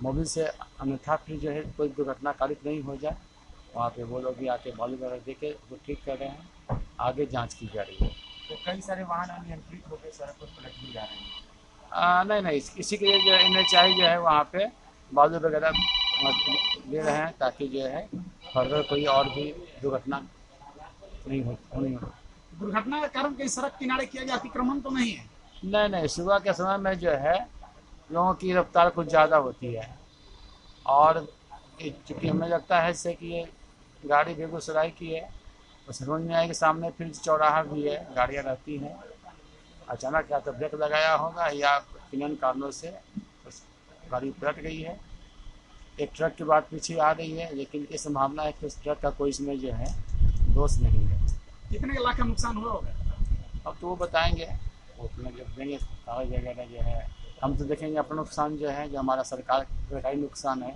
मोबिल से अन्यथा फिर जो है कोई दुर्घटना कारित नहीं हो जाए। वहाँ पे वो लोग भी आके बालू वगैरह दे के वो ठीक कर रहे हैं, आगे जांच की जा रही है। तो कई सारे वाहन अनियंत्रित होकर सड़क पर पलट भी जा रहे हैं। नहीं, इसी के लिए जो NHAI जो है वहाँ पे बालू वगैरह ले रहे हैं ताकि जो है फर्दर कोई और भी दुर्घटना नहीं हो। दुर्घटना का कारण कहीं सड़क किनारे किया गया अतिक्रमण तो नहीं है? नहीं, सुबह के समय में जो है लोगों की रफ्तार कुछ ज़्यादा होती है और चूँकि हमें लगता है इससे कि ये गाड़ी बेगूसराय की है, तो समझ में आए कि सामने फिर चौराहा भी है, गाड़ियाँ रहती हैं। अचानक या तो ब्रेक लगाया होगा या किन कारणों से गाड़ी पलट गई है। एक ट्रक की बात पीछे आ रही है, लेकिन ये संभावना है कि उस ट्रक का कोई इसमें जो है दोष नहीं है। कितने लाख का नुकसान हुआ होगा? अब तो वो बताएंगे, वो अपना जब देंगे कागज वगैरह जो है। हम तो देखेंगे अपना नुकसान जो है, जो हमारा सरकारी नुकसान है।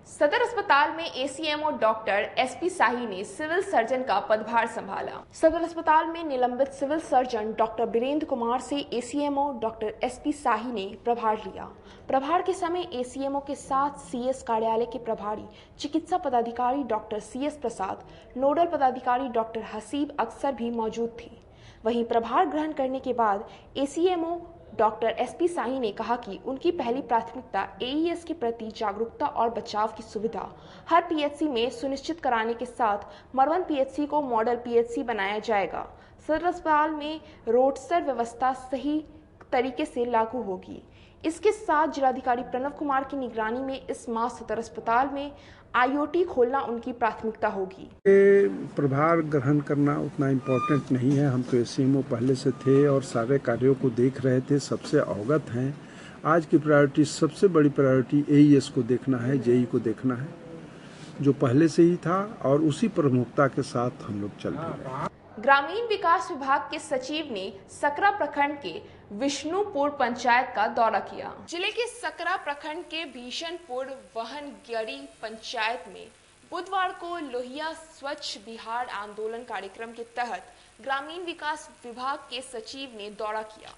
सदर अस्पताल में ACMO डॉक्टर SP शाही ने सिविल सर्जन का पदभार संभाला। सदर अस्पताल में निलंबित civil surgeon doctor Birendra Kumar से ACMO डॉक्टर SP शाही ने प्रभार लिया। प्रभार के समय ACMO के साथ CS कार्यालय के प्रभारी चिकित्सा पदाधिकारी डॉक्टर CS प्रसाद, नोडल पदाधिकारी डॉक्टर हसीब अक्सर भी मौजूद थे। वहीं प्रभार ग्रहण करने के बाद ACMO डॉक्टर SP शाही ने कहा कि उनकी पहली प्राथमिकता AES के प्रति जागरूकता और बचाव की सुविधा हर PHC में सुनिश्चित कराने के साथ मरवन PHC को मॉडल PHC बनाया जाएगा। सदर अस्पताल में रोडस्टर व्यवस्था सही तरीके से लागू होगी। इसके साथ जिलाधिकारी प्रणव कुमार की निगरानी में इस माह सदर अस्पताल में IoT खोलना उनकी प्राथमिकता होगी। प्रभार ग्रहण करना उतना इम्पोर्टेंट नहीं है। हम तो ACMO पहले से थे और सारे कार्यों को देख रहे थे, सबसे अवगत हैं। आज की प्रायोरिटी, सबसे बड़ी प्रायोरिटी AES को देखना है, JE को देखना है, जो पहले से ही था और उसी प्रमुखता के साथ हम लोग चल रहे हैं। ग्रामीण विकास विभाग के सचिव ने सकरा प्रखंड के विष्णुपुर पंचायत का दौरा किया। जिले के सकरा प्रखंड के भीषणपुर वहनगढ़ी पंचायत में बुधवार को लोहिया स्वच्छ बिहार आंदोलन कार्यक्रम के तहत ग्रामीण विकास विभाग के सचिव ने दौरा किया।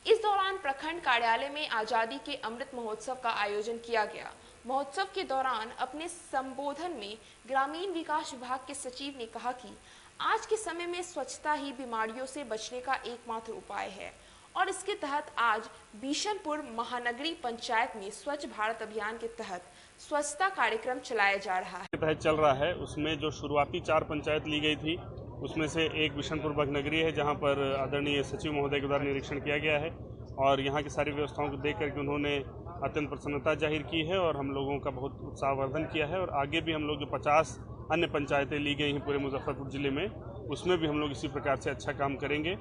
इस दौरान प्रखंड कार्यालय में आजादी के अमृत महोत्सव का आयोजन किया गया। महोत्सव के दौरान अपने संबोधन में ग्रामीण विकास विभाग के सचिव ने कहा कि आज के समय में स्वच्छता ही बीमारियों से बचने का एकमात्र उपाय है और इसके तहत आज भीषणपुर महानगरी पंचायत में स्वच्छ भारत अभियान के तहत स्वच्छता कार्यक्रम चलाया जा रहा है। तहत चल रहा है उसमें जो शुरुआती 4 पंचायत ली गई थी उसमें से एक भीषणपुर महानगरी है जहां पर आदरणीय सचिव महोदय के द्वारा निरीक्षण किया गया है और यहां की सारी व्यवस्थाओं को देख करके उन्होंने अत्यंत प्रसन्नता जाहिर की है और हम लोगों का बहुत उत्साहवर्धन किया है और आगे भी हम लोग जो 50 अन्य पंचायतें ली गई हैं पूरे मुजफ्फरपुर जिले में उसमें भी हम लोग इसी प्रकार से अच्छा काम करेंगे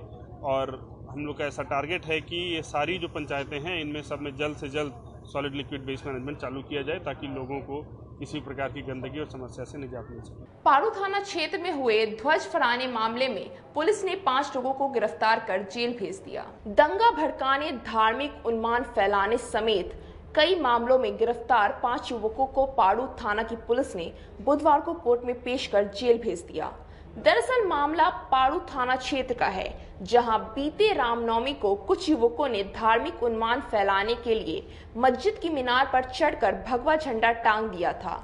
और हम लोग का ऐसा टारगेट है कि ये सारी जो पंचायतें हैं इनमें सब में जल्द से जल्द सॉलिड लिक्विड वेस्ट मैनेजमेंट चालू किया जाए ताकि लोगों को किसी प्रकार की गंदगी और समस्या से निजात मिल सके। पारू थाना क्षेत्र में हुए ध्वज फहराने मामले में पुलिस ने 5 लोगों को गिरफ्तार कर जेल भेज दिया। दंगा भड़काने, धार्मिक उन्माद फैलाने समेत कई मामलों में गिरफ्तार 5 युवकों को पारू थाना की पुलिस ने बुधवार को कोर्ट में पेश कर जेल भेज दिया। दरअसल मामला पारू थाना क्षेत्र का है जहां बीते रामनवमी को कुछ युवकों ने धार्मिक उन्माद फैलाने के लिए मस्जिद की मीनार पर चढ़कर भगवा झंडा टांग दिया था।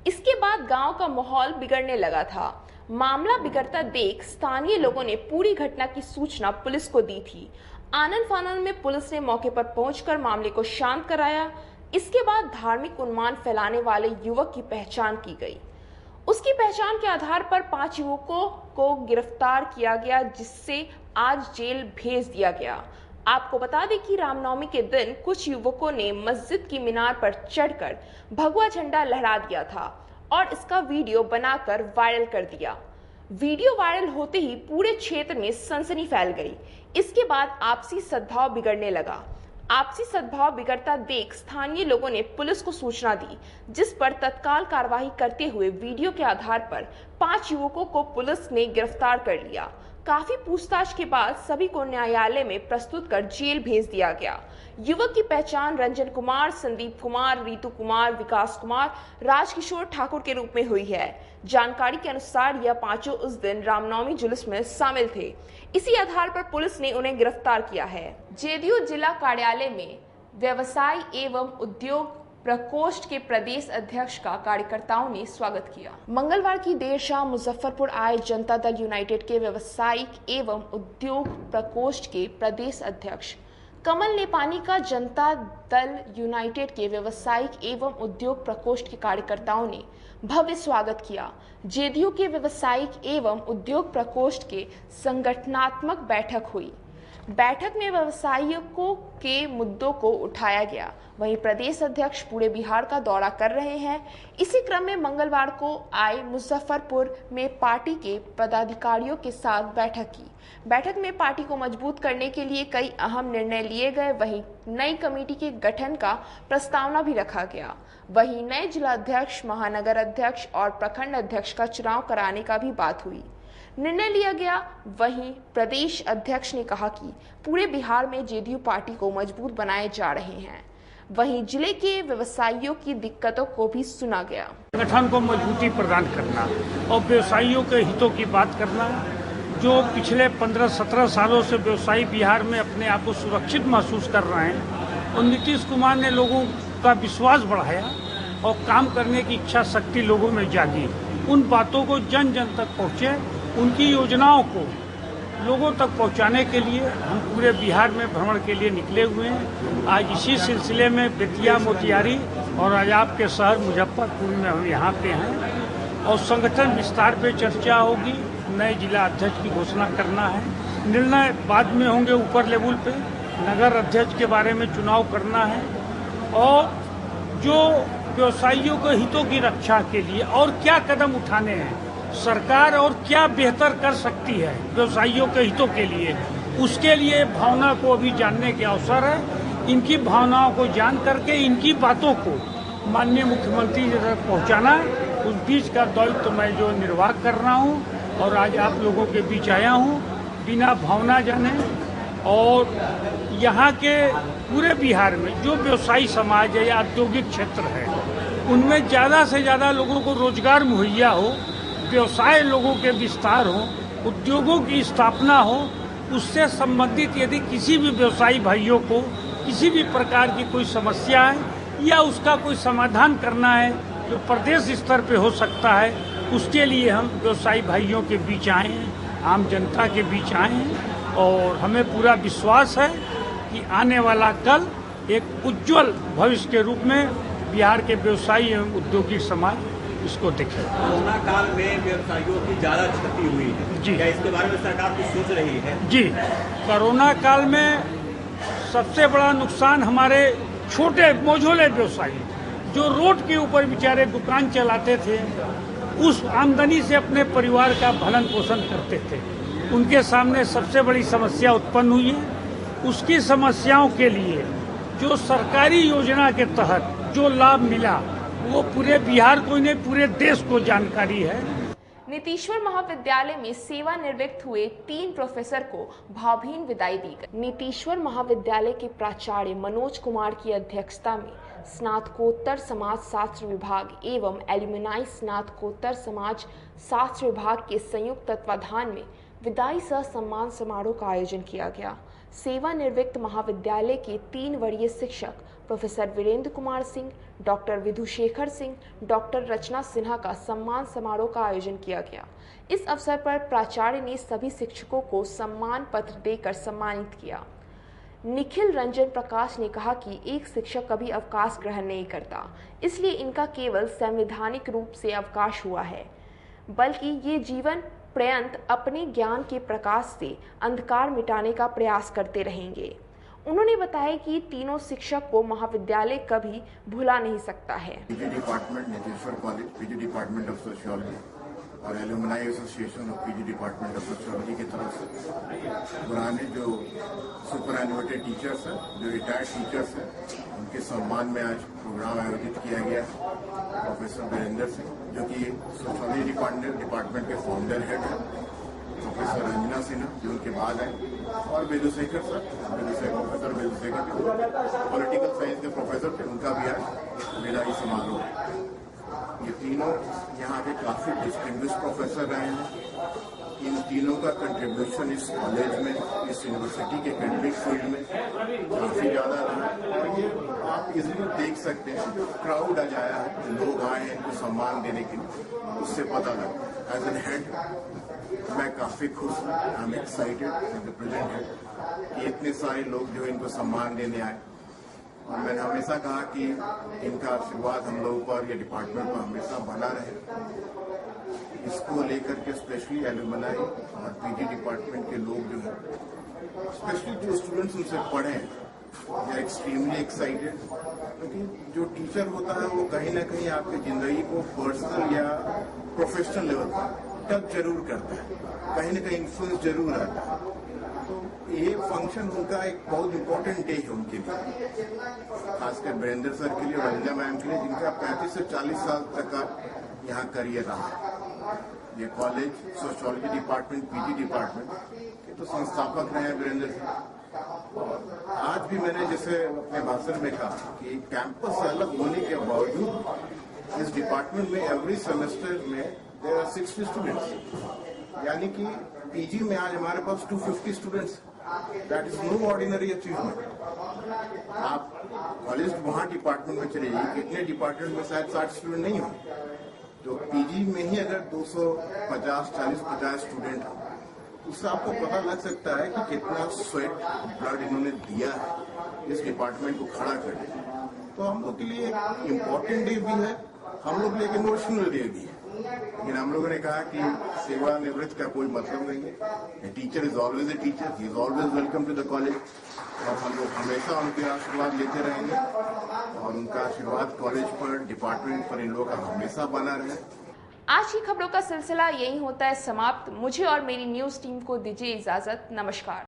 इसके बाद गांव का माहौल बिगड़ने लगा था। मामला बिगड़ता देख स्थानीय लोगों ने पूरी घटना की सूचना पुलिस को दी थी। आनन फानन में पुलिस ने मौके पर पहुंचकर मामले को शांत कराया। इसके बाद धार्मिक उन्माद फैलाने वाले युवक की पहचान की गई। उसकी पहचान के आधार पर 5 युवकों को गिरफ्तार किया गया जिससे आज जेल भेज दिया गया। आपको बता दें कि रामनवमी के दिन कुछ युवकों ने मस्जिद की मीनार पर चढ़कर भगवा झंडा लहरा दिया था और इसका वीडियो बनाकर वायरल कर दिया। वीडियो वायरल होते ही पूरे क्षेत्र में सनसनी फैल गई। इसके बाद आपसी सद्भाव बिगड़ने लगा। आपसी सद्भाव बिगड़ता देख स्थानीय लोगों ने पुलिस को सूचना दी जिस पर तत्काल कार्रवाई करते हुए वीडियो के आधार पर 5 युवकों को पुलिस ने गिरफ्तार कर लिया। काफी पूछताछ के बाद सभी को न्यायालय में प्रस्तुत कर जेल भेज दिया गया। युवक की पहचान रंजन कुमार, संदीप कुमार, रीतू कुमार, विकास कुमार, राजकिशोर ठाकुर के रूप में हुई है। जानकारी के अनुसार यह 5 उस दिन रामनवमी जुलूस में शामिल थे। इसी आधार पर पुलिस ने उन्हें गिरफ्तार किया है। जेडीयू जिला कार्यालय में व्यवसाय एवं उद्योग प्रकोष्ठ के प्रदेश अध्यक्ष का कार्यकर्ताओं ने स्वागत किया। मंगलवार की देर शाम मुजफ्फरपुर आए जनता दल यूनाइटेड के व्यवसायिक एवं उद्योग प्रकोष्ठ के प्रदेश अध्यक्ष कमल नेपानी का जनता दल यूनाइटेड के व्यवसायिक एवं उद्योग प्रकोष्ठ के कार्यकर्ताओं ने भव्य स्वागत किया। जेडीयू के व्यवसायिक एवं उद्योग प्रकोष्ठ के संगठनात्मक बैठक हुई। बैठक में व्यवसायियों के मुद्दों को उठाया गया। वहीं प्रदेश अध्यक्ष पूरे बिहार का दौरा कर रहे हैं। इसी क्रम में मंगलवार को आए मुजफ्फरपुर में पार्टी के पदाधिकारियों के साथ बैठक की। बैठक में पार्टी को मजबूत करने के लिए कई अहम निर्णय लिए गए। वहीं नई कमेटी के गठन का प्रस्तावना भी रखा गया। वहीं नए जिला अध्यक्ष, महानगर अध्यक्ष और प्रखंड अध्यक्ष का चुनाव कराने का भी बात हुई, निर्णय लिया गया। वहीं प्रदेश अध्यक्ष ने कहा कि पूरे बिहार में जेडीयू पार्टी को मजबूत बनाए जा रहे हैं। वहीं जिले के व्यवसायियों की दिक्कतों को भी सुना गया। संगठन को मजबूती प्रदान करना और व्यवसायियों के हितों की बात करना। जो पिछले 15-17 सालों से व्यवसायी बिहार में अपने आप को सुरक्षित महसूस कर रहे हैं और नीतीश कुमार ने लोगों का विश्वास बढ़ाया और काम करने की इच्छा शक्ति लोगों में जागी। उन बातों को जन जन तक पहुँचे, उनकी योजनाओं को लोगों तक पहुंचाने के लिए हम पूरे बिहार में भ्रमण के लिए निकले हुए हैं। आज इसी सिलसिले में बेतिया, मोतिहारी और आज आपके शहर मुजफ्फरपुर में हम यहाँ पे हैं और संगठन विस्तार पे चर्चा होगी। नए जिला अध्यक्ष की घोषणा करना है। निर्णय बाद में होंगे ऊपर लेवल पे। नगर अध्यक्ष के बारे में चुनाव करना है और जो व्यवसायियों के हितों की रक्षा के लिए और क्या कदम उठाने हैं सरकार और क्या बेहतर कर सकती है व्यवसायियों के हितों के लिए, उसके लिए भावना को अभी जानने के अवसर है। इनकी भावनाओं को जान करके इनकी बातों को माननीय मुख्यमंत्री तक पहुंचाना, उस बीच का दायित्व मैं जो निर्वाह कर रहा हूं और आज आप लोगों के बीच आया हूँ बिना भावना जाने। और यहाँ के पूरे बिहार में जो व्यवसायी समाज है या औद्योगिक क्षेत्र है, उनमें ज़्यादा से ज़्यादा लोगों को रोजगार मुहैया हो, व्यवसाय लोगों के विस्तार हो, उद्योगों की स्थापना हो। उससे संबंधित यदि किसी भी व्यवसायी भाइयों को किसी भी प्रकार की कोई समस्या है या उसका कोई समाधान करना है जो प्रदेश स्तर पे हो सकता है, उसके लिए हम व्यवसायी भाइयों के बीच आए हैं, आम जनता के बीच आए हैं। और हमें पूरा विश्वास है कि आने वाला कल एक उज्जवल भविष्य के रूप में बिहार के व्यवसायी एवं औद्योगिक समाज इसको देखे। कोरोना काल में व्यवसायियों की ज्यादा क्षति हुई है जी, क्या इसके बारे में सरकार कुछ सोच रही है? जी, कोरोना काल में सबसे बड़ा नुकसान हमारे छोटे मोझोले व्यवसायी जो रोड के ऊपर बेचारे दुकान चलाते थे, उस आमदनी से अपने परिवार का भरण पोषण करते थे, उनके सामने सबसे बड़ी समस्या उत्पन्न हुई है। उसकी समस्याओं के लिए जो सरकारी योजना के तहत जो लाभ मिला वो पूरे बिहार को नहीं पूरे देश को जानकारी है। नीतीश्वर महाविद्यालय में सेवानिवृत्त हुए 3 प्रोफेसर को भावभीनी विदाई दी गई। नीतीश्वर महाविद्यालय के प्राचार्य मनोज कुमार की अध्यक्षता में स्नातकोत्तर समाज शास्त्र विभाग एवं एल्युमिनाई स्नातकोत्तर समाज शास्त्र विभाग के संयुक्त तत्वाधान में विदाई सह सम्मान समारोह का आयोजन किया गया। सेवानिवृत्त महाविद्यालय के 3 वरीय शिक्षक professor Virendra Kumar Singh, doctor Vidhushekhar Singh, doctor Rachna Sinha का सम्मान समारोह का आयोजन किया गया। इस अवसर पर प्राचार्य ने सभी शिक्षकों को सम्मान पत्र देकर सम्मानित किया। निखिल रंजन प्रकाश ने कहा कि एक शिक्षक कभी अवकाश ग्रहण नहीं करता, इसलिए इनका केवल संवैधानिक रूप से अवकाश हुआ है, बल्कि ये जीवन पर्यंत अपने ज्ञान के प्रकाश से अंधकार मिटाने का प्रयास करते रहेंगे। उन्होंने बताया कि तीनों शिक्षक को महाविद्यालय कभी भुला नहीं सकता है। PG department Nitishwar college, PG department of sociology और alumni association of PG department of sociology की तरफ से पुराने जो सुपरएनुएटेड टीचर्स हैं, जो रिटायर्ड टीचर्स हैं, उनके सम्मान में आज प्रोग्राम आयोजित किया गया। प्रोफेसर वीरेंद्र सिंह जो कि सोशियोलॉजी डिपार्टमेंट के फाउंडर हेड है, प्रोफेसर रंजना सिन्हा जो उनके बाद आए, और Vidhushekhar sir, professor Vidhushekhar political science के प्रोफेसर थे, उनका भी आज विदाई समारोह। ये तीनों यहाँ के काफी डिस्टिंग्विश्ड प्रोफेसर रहे हैं। इन तीनों का कंट्रीब्यूशन इस कॉलेज में, इस यूनिवर्सिटी के एकेडमिक फील्ड में काफी ज्यादा रहा है। ये आप इजीली देख सकते हैं, जो क्राउड आज आया है, लोग आए हैं इनको सम्मान देने के लिए, उससे पता लगता है। एज एन हेड मैं काफी खुश हूँ, I am excited as the present head कि इतने सारे लोग जो इनको सम्मान देने आए। और मैंने हमेशा कहा कि इनका आशीर्वाद हम लोगों पर या डिपार्टमेंट पर हमेशा बना रहे। इसको लेकर के स्पेशली एल्युमिनाई और पीजी डिपार्टमेंट के लोग जो हैं, स्पेशली जो स्टूडेंट्स उनसे पढ़े हैं, या एक्सट्रीमली एक्साइटेड, क्योंकि जो टीचर होता है वो कहीं ना कहीं आपकी जिंदगी को पर्सनल या प्रोफेशनल लेवल पर टच जरूर करता है, कहीं ना कहीं इन्फ्लुएंस जरूर आता है। तो ये फंक्शन उनका एक बहुत इम्पोर्टेंट डे है उनके लिए, खासकर वीरेंद्र सर के लिए, रंजना मैम के लिए, जिनका 35 से 40 साल तक का यहाँ करियर रहा है। ये college sociology department, PG department के तो संस्थापक रहे हैं वीरेंद्र सर। और आज भी मैंने जैसे अपने भाषण में कहा कि कैंपस से अलग होने के बावजूद इस डिपार्टमेंट में एवरी सेमेस्टर में देयर आर 60 स्टूडेंट्स, यानी कि पीजी में आज हमारे पास 250 students. That is no ordinary achievement. आप कॉलेज वहाँ डिपार्टमेंट में चले जाइए, कितने डिपार्टमेंट में शायद 60 स्टूडेंट नहीं होंगे, तो पीजी में ही अगर 250, 40-50 स्टूडेंट हो, उससे आपको पता लग सकता है कि कितना स्वेट ब्लड इन्होंने दिया है इस डिपार्टमेंट को खड़ा करने। तो हम लोग के लिए इम्पोर्टेंट डे भी है, हम लोग के लिए इमोशनल डे भी है। लेकिन हम लोगों ने कहा कि सेवानिवृत्त का कोई मतलब नहीं है। Teacher is always a teacher, he is always welcome to the college, और हम लोग हमेशा उनके आशीर्वाद लेते रहेंगे और उनका आशीर्वाद कॉलेज पर, डिपार्टमेंट पर इन लोगों का हमेशा बना रहे। आज की खबरों का सिलसिला यही होता है समाप्त। मुझे और मेरी न्यूज टीम को दीजिए इजाजत। नमस्कार।